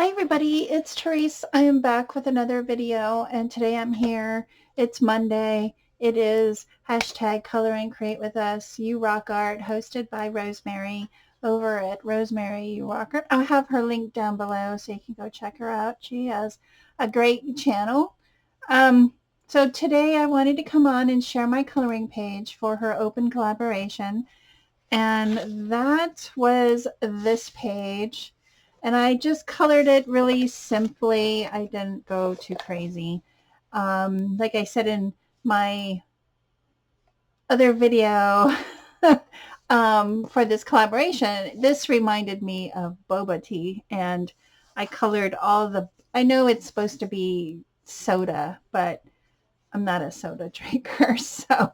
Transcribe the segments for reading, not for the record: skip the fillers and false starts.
Hi everybody, it's Tereese. I am back with another video and today I'm here. It's Monday. It is hashtag Color and Create with Us, You Rock Art, hosted by Rosemary over at Rosemary You Rock Art. I'll have her link down below so you can go check her out. She has a great channel. So today I wanted to come on and share my coloring page for her open collaboration, and that was this page. And I just colored it really simply. I didn't go too crazy. Like I said in my other video for this collaboration, this reminded me of boba tea. And I colored all the, I know it's supposed to be soda, but I'm not a soda drinker. So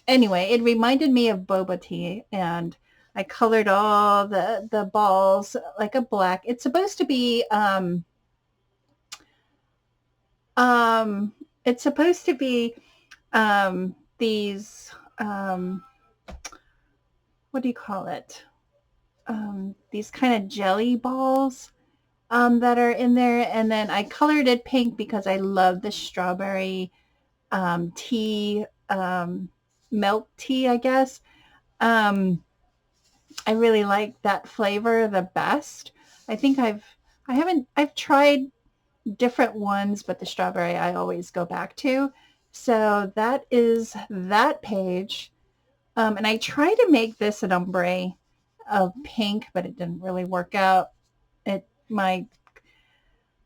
anyway, it reminded me of boba tea, and I colored all the balls like a black. It's supposed to be it's supposed to be these what do you call it? These kind of jelly balls that are in there, and then I colored it pink because I love the strawberry tea, milk tea, I guess. Um, I really like that flavor the best. I think I've tried different ones, but the strawberry I always go back to. So that is that page. And I tried to make this an ombre of pink, but it didn't really work out. My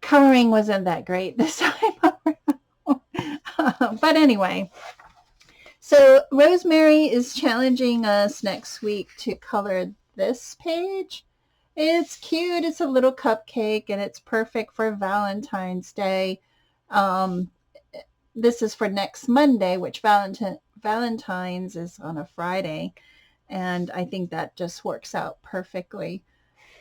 coloring wasn't that great this time around. But anyway, so Rosemary is challenging us next week to color this page. It's cute. It's a little cupcake, and it's perfect for Valentine's Day. Um, this is for next Monday, which Valentine's is on a Friday, and I think that just works out perfectly.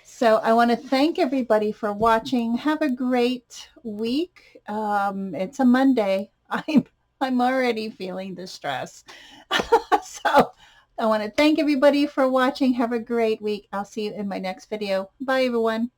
So I want to thank everybody for watching. Have a great week. It's a Monday. I'm already feeling the stress. So I want to thank everybody for watching. Have a great week. I'll see you in my next video. Bye, everyone.